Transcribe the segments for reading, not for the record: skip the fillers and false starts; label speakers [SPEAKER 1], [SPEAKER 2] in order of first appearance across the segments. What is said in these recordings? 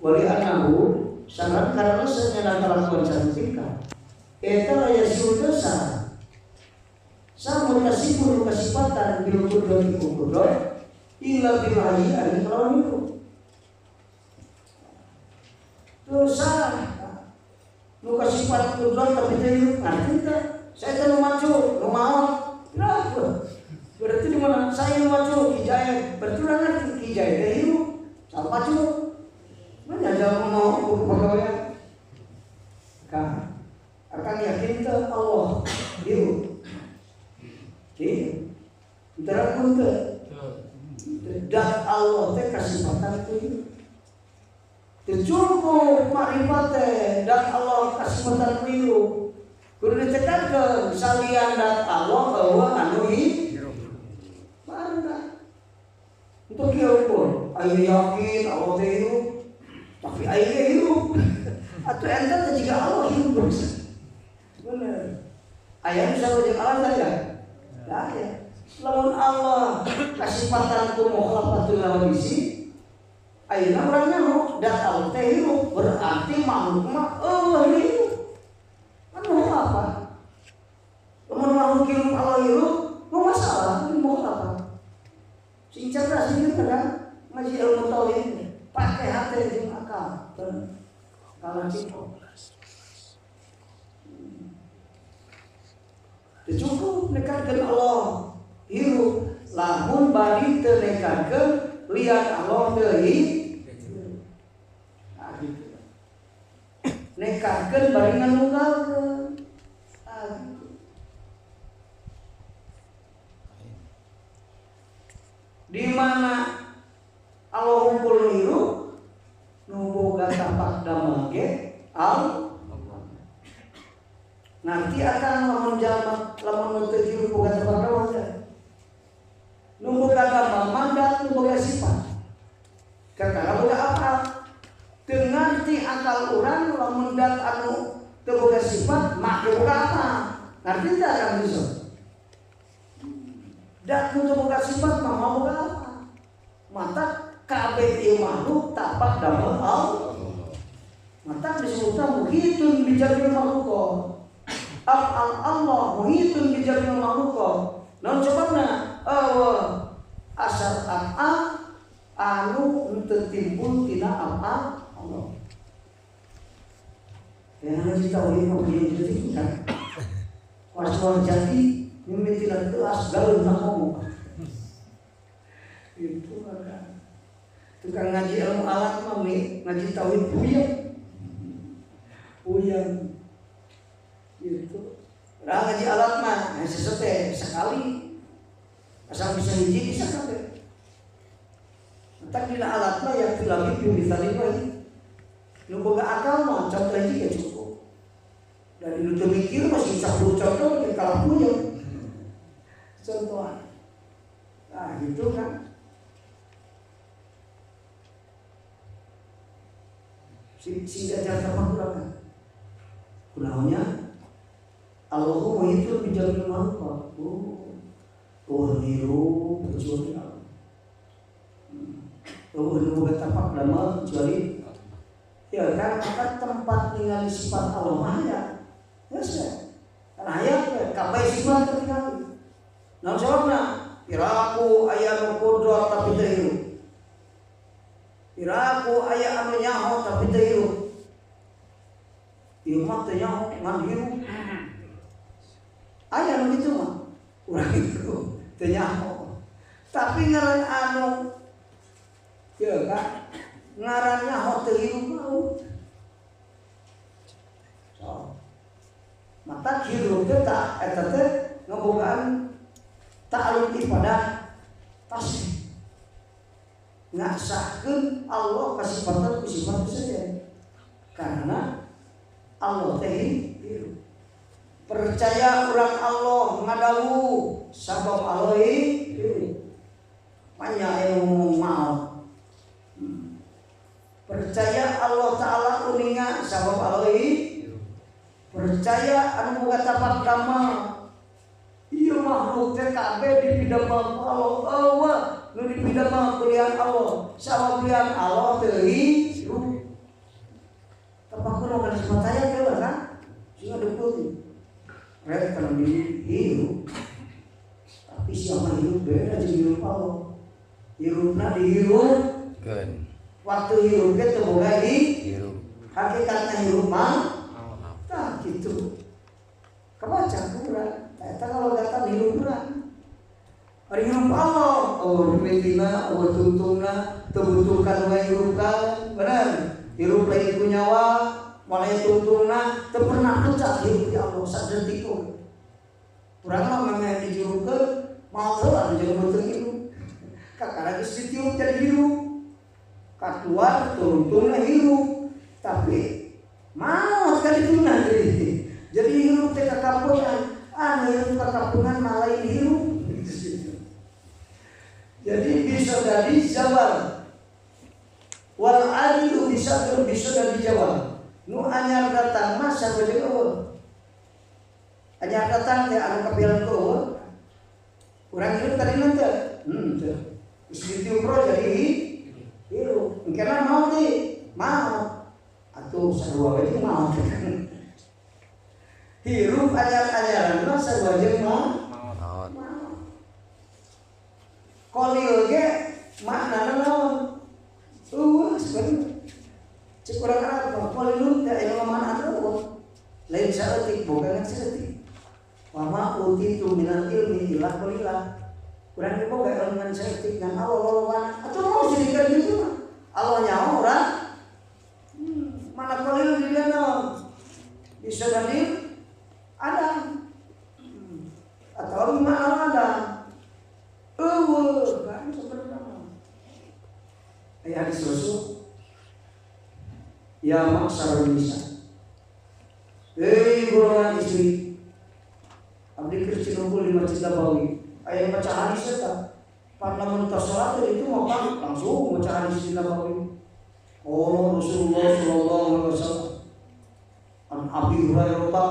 [SPEAKER 1] wali anahu sangat karena senyana kalakuan cantika eta aya dosa sama kasipun kasipatan bil kudrat iku kudrat illa billahi ari kalawan itu dosa nu kasifat kudrat tapi teu ngarti teh saya teh maju nu maot berarti di mana saya maju kijaya berarti urang ngarti kijaya teh hirup sama maju mana ada mau pegawai kan akan yakin ke Allah hirup Intara pun ke dan Allah teh kasifatan itu cukup makrifat teh dan Allah kasifatan itu kudu ditekankeun salian dan Allah bahwa anu hirup mangga untuk kieu pun aya yakin Allah teh hirup tapi aya hirup atuh ente teh jiga Allah hirup bener aya nu sareng Allah saja aya lamun Allah kasifatan ku mukhlafatul lawisi ayeuna urang nyaho dan Allah teh hirup berarti makhluk mah hirup anu apa lamun makhluk hirup Allah hirup mau masalah mukhlafat sing cerdas ini kan ngaji ilmu tauhid pakai hati jeung akal kalau cinta cukup nekatkeun Allah hirup lamun bari teu nekatkeun liat Allah teu hirup nah gitu nekatkeun bari nganunggalkeun gitu di mana Allah hunkul hirup nu boga tapak damel ge Allah nanti akan menjalma lamun teu hirup boga tapak damel nu boga damel mandat nu boga sifat kakara boga apa teu ngarti akal urang lamun dat anu teu boga sifat make boga apa ngarti teh akan bisa dat nu teu boga sifat mah boga apa mata kabeh ieu makhluk tapak damel Allah mata disebutna muhitun bijamil makhluk af'al Allah muhitun bijamil makhluk naon sebabna asal af'al anu teu timbul tina af'al Allah yang harus ditahui mungkin jadi kan waswal jati mimitina teu asgalun ngomong itu kan tukang ngaji ilmu alat mah ngaji tauhid puyeng itu orang ngaji alat mah sesuatu sekali asal bisa hiji bisa kabeh entar dina alat mah yang tilami bimisali mah nu boga akal mah contoh hiji ya cukup dan nu teu mikir masih 10 contoh di kalah puyeng contohan nah gitu kan sehingga jangan terpakulakan kunaonnya Allahu itu bijamin makhluk hirup kecuali Allah bukan tapak damel kecuali ya kan tempat ningali sifat Allah maya ya karena ayat kabeh sifat ketinggalan nah sebabna iraku aya qudrat tapi teu hirup iraku aya anu nyaho tapi teu hirup ieu mah teu nyaho ngan hirup aya anu kitu mah urang itu teu nyaho tapi ngaran anu ya kan ngaran nyaho teu hirup mau so mata hirup teh eta teh ngabogaan ta'alluq ibadah tasbih ngasahkeun Allah kasifatan ku sifat saja karena Allah teh hirup percaya urang Allah ngadawu sabab Allah hirup manya ilmu maot percaya Allah taala uninga sabab Allah hirup percaya anu boga tapak damel ieu makhluk teh kabeh dipidamel Allah nu dipindah mah pilihan Allah. Sama pilihan Allah teu hirup. Tapakur mah semua tayang teh kan? Sing deukeut. Rek kana hirup. Tapi siapa hirup beda jeung hirup Allah. Hirupna dihirupkeun. Waktu hirup ge teu boga hirup. Hakikatna hirup mah tah kitu. Kabaca kurang. Eta kalau datang hirup kurang. Ari hirup Allah, oh mitina, oh tuntungna, tebutuhkan wae hirupkan, bener. Hirup lain ku nyawa, mulai tuntungna, teu pernah pecah hirup di Allah sadetik oge. Urang mah memang dijurupkeun, mau teuan jeung beuteung hirup. Kakara geus ditiup jadi hirup. Katuar tuntungna hirup, tapi maot ka dituna deui. Jadi hirup teh kakapungan, hirup kakapungan malah hirup. Jadi bisa dari zawal wal aridu bisa dari zawal nu anyar datang masa bade eueuh anyar datang teh anu kapilan ku eueuh urang hirup tadi nanti teh geus ditiup jadi hirup engkena mau teh mau atuh sarua we teh mau hirup anyar-anyaran mah sarua jeung mau kolil ge maknana naon? Sebenarnya cek urang Arab kolilun teh aya makna naon? Lain saeutik boga ngan saeutik. Wa ma utitu minal ilmi illa qalila. Urang ge boga ilmu ngan saeutik ngan Allah lolobana. Atuh mau jadikeun kitu mah. Allah nyaho urang. Mana kolil di dieu naon? Bisa dalil ada. Atau makna ada. Kan sebenarnya. Ayat hadis Rasul. Ya maksarul nisa. Golongan istri. Abdi keur cinumpul di Masjid Nabawi. Aya baca hadis eta. Parlamen salat itu mau kan langsung baca hadis di Nabawi. Oh Rasulullah sallallahu alaihi wasallam. An Abi Hurairah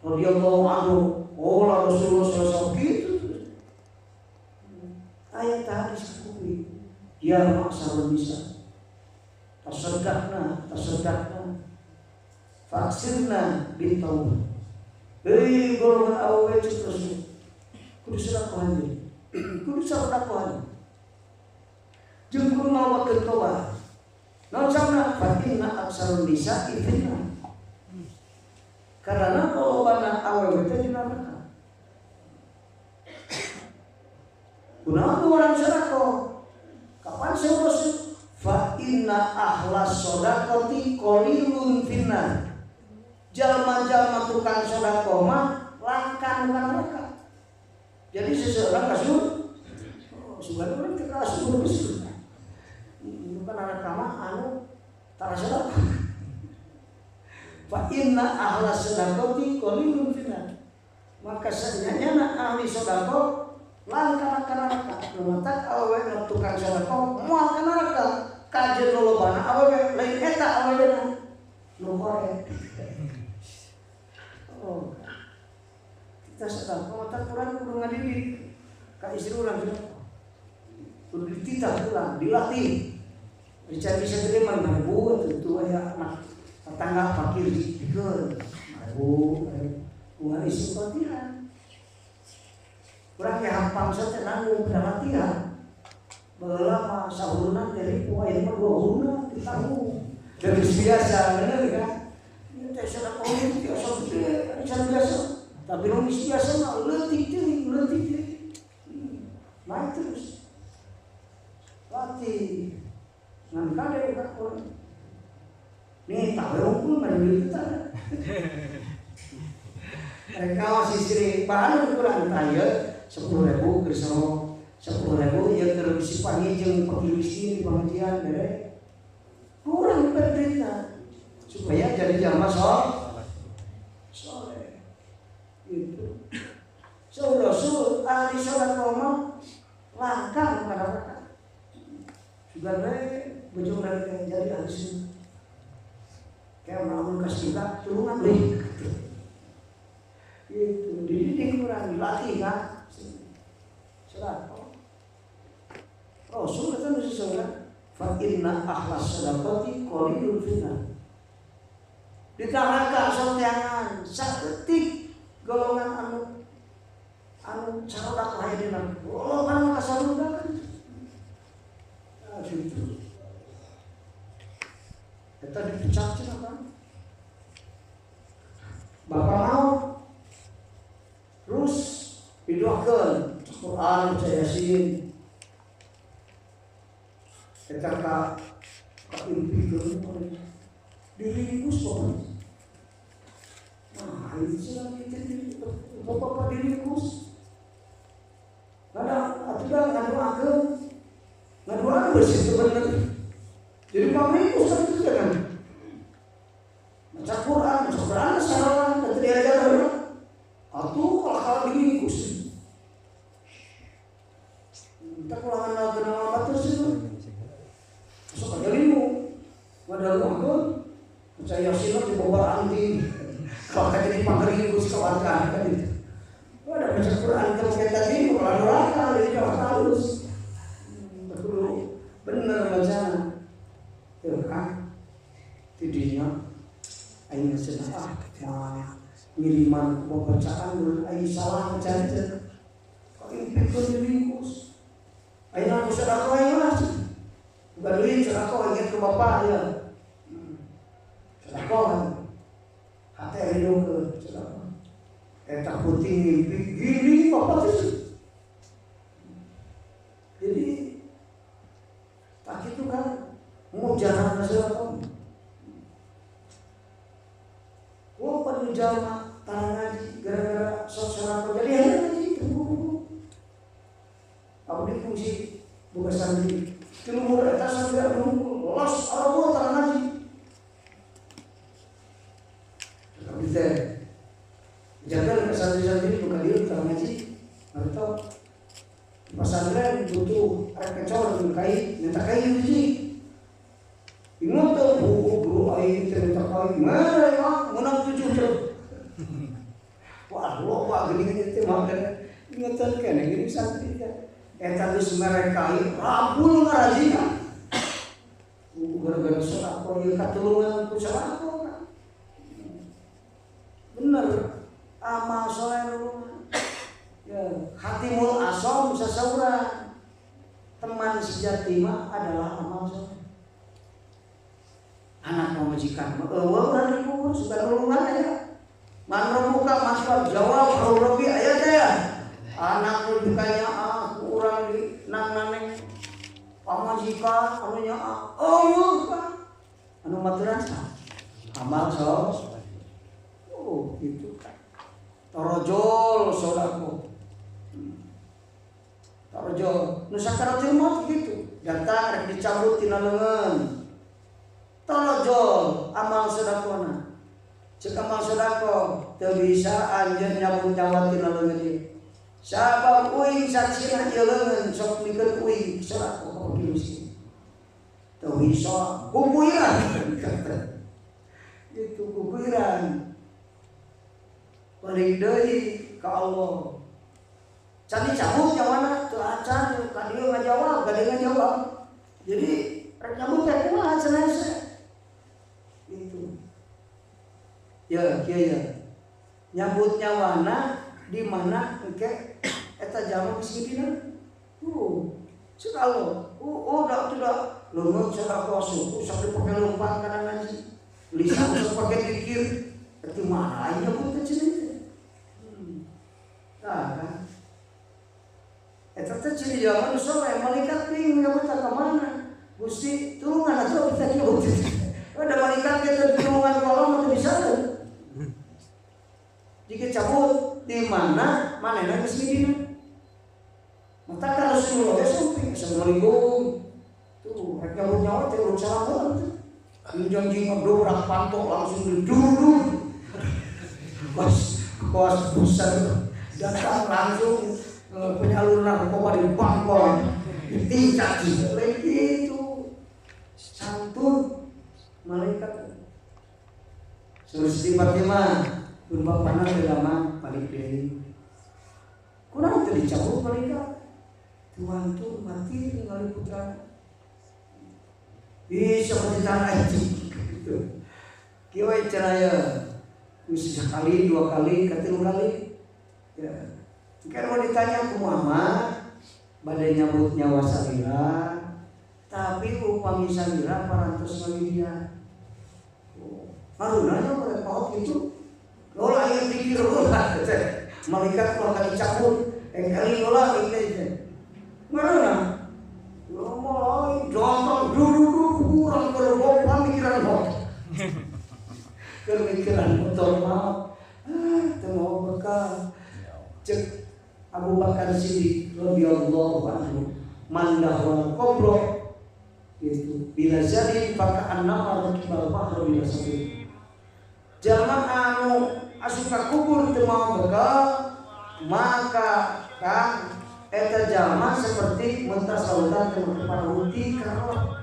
[SPEAKER 1] radhiyallahu anhu. Oh Rasulullah sallallahu alaihi wasallam gitu. Ayat hadis kuwi ya maksarul nisa tasaddaqna faksirna bitaubat golongan awewe terus kudu sedekah kudu sedekah jeung kudu ngalawakeun tobat naon sabna fa inna aksarul nisa fitnah karena lolobana awewe teh dina neraka. Kunaon orang sedekah? Kapan seueus? Fa inna ahlas shadaqati qalilun finnar. Jalma-jalma tukang sedekah mah langka nu neraka. Jadi seseorang kasur sugan urang teh kasur geus. Bukan neraka mah anu tara sedekah. Fa inna ahlas shadaqati qalilun finnar. Maka senyanyana ahli sedekah langkah neraka, lumatak awewe nu tukang sedekah moal ka neraka, kajeun lolobana awewe lain eta awewena nu korek. Oh, kita sedekah mata kurang kudu ngadidik ka istri urang sedekah. Kudu dititah ulang, dilatih. Dicari bisa gede mah Bu tuh aya anak tetangga fakir dikeun. Bu, kumaha isi Fatihah. Kurang ya hampang saja nanggung latihan. Baheula mah sahurna teh ribu aya mah 2 hurna ditanggung. Dan biasa bener kan. Ieu teh sedekah ieu biasa gede, biasa. Tapi nu biasa mah leutik teuing. Main terus. Latih. Ngan kade ka urang. Nih tak unggul mah duit kita. Mereka masih istri bahan kurang tanya 10.000 kersano 10.000 ya terus panggil jeung fakir miskin di pengajian bere kurang berderita supaya jadi jamaah soleh gitu. Rasul ahli sholat mah langkah kadang-kadang juga bojong dari jadi ahli sunnah kayak melamun kasih turunan deh itu dididik kurang dilatih kan sedekah inna ahlas sadaqati qalilun finnar. Ditarakan soteangan saeutik golongan anu sarodak wae dina. Oh, kan kasarudakan. Ah, gitu. Eta dipecat cenah kan. Bapak mau terus didoakeun Quran Yasin. Eta ka impikeun diringkus pokoknya. Nah, itu sudah itu bapak diringkus. Kadang atuh ngadoakeun bersih bener. Jadi pamringkus itu kan. Baca Quran salah dan diajar orang. Atuh kalau diringkus. Kita kulangan kenal apa terus itu. Sok aja limu. Padahal aku percaya silat di bawah anti. Kalau kata di pangringkus kawan-kawan kan itu. Ada baca Quran kalau kita tadi kalau neraka jadi jawab halus. Perlu bener bacaan. Ya kan? Tidinya aing cenah ngiriman mau bacaan dulu aing salah bacaan. Kok impikeun diringkus. Aing anu sedekah aing lah. Bukan duit sedekah ingat ke bapak ya. Sedekah. Hati rindu ke sedekah. Eta putih mimpi gini bapak itu. Jadi tak itu kan mau jalan sedekah. Gua pada jamaah tanah ngaji gara-gara sok-sokan jadi ada ngaji itu. Aku difungsi buka santri. Timur atas sampai nunggu los arabo tanah ngaji. Tapi teh jaga ke santri-santri bukan dia tanah ngaji. Atau pesantren butuh arek kecor dengan kain, minta kain sih. Ingat tuh guru aing cerita kain mana ya? Menang 7 jam. Wah, lupa gini teh makan. Ingatan kan gini santri kan. Eta geus mereka rabul ngarajina. Gara-gara sedekah ieu katulungan ku sedekah. Bener amal soleh nulungan. Ya, hatimul asom sasaura. Teman sejati mah adalah amal soleh. Anak majikan eueuh urang dikubur suka nulungan aya. Man rabbuka masal jawab rabbi aya teh. Anak rujukanya urang di nang-nang pamajikan anu nya eueuh kan. Anu maturan amal soleh. Oh, gitu kan. Tarojol saudaraku. Tarojol nu sakaratul maut gitu. Datang rek dicabut tina leungeun. Tarojol amal sedekahna. Cek amal sedekah teu bisa anjeun nyabut nyawa tina leungeun ieu. Sabab uing saksina ieu leungeun sok mikeun uing sedekah ka miskin. Teu bisa kubuiran. Itu kubuiran. Balik deui ka Allah. Can dicabut nyawana teu acan ka dieu ngajawab, ka dieu ngajawab. Jadi rek nyabut teh kumaha cenah itu. Ya, kieu ya. Nyabut nyawana di mana engke eta jalma miskinina. Cek Allah. Da leungeun sedekah suku sok dipake leumpang kana ngaji. Lisan sok pake dikir. Itu mana aja nyebut teh cenah. Nah kan. Eta teh ciri jaman soleh malaikat bingung nyebut ka mana. Gusti tulungan atuh kita nyebut. Ada malaikat kita tulungan kolom atau bisa. Jika cabut di mana manehna geus midina. Mata ka Rasulullah sampai assalamualaikum. Tuh rek nyabut nyawa teh urang salam teh. Janji ngedobrak pantok langsung diduduk. Bos besar datang langsung penyalur narkoba di Bangkok ditingkat lagi itu santun malaikat suruh Siti Fatimah berupa panah dalam balik deui kurang teu dicabut malaikat Tuhan tuh mati ningali putra seperti tanah gitu. Kieu cenah sekali, 2 kali, 3 kali. Ya. Kan mau ditanya ku Muhammad, badai nyambut nyawa salira, tapi upami salira parantos ngawidian. Harunanya merepot gitu. Kalau ayat pikir ulah, malaikat kalau kali cabut, kali ulah ini. Mana? Mulai jangan dulu kurang berbau pemikiran hot. Pemikiran motor maaf. Temu bekal. Cek Abu Bakar Siddiq radhiyallahu anhu mandahul kubro itu bila jadi pakai an-namar kibal bahru bila sabi. Zaman anu asuka kubur teu mau bekal maka kan eta zaman seperti mentas saudan teu paruti karo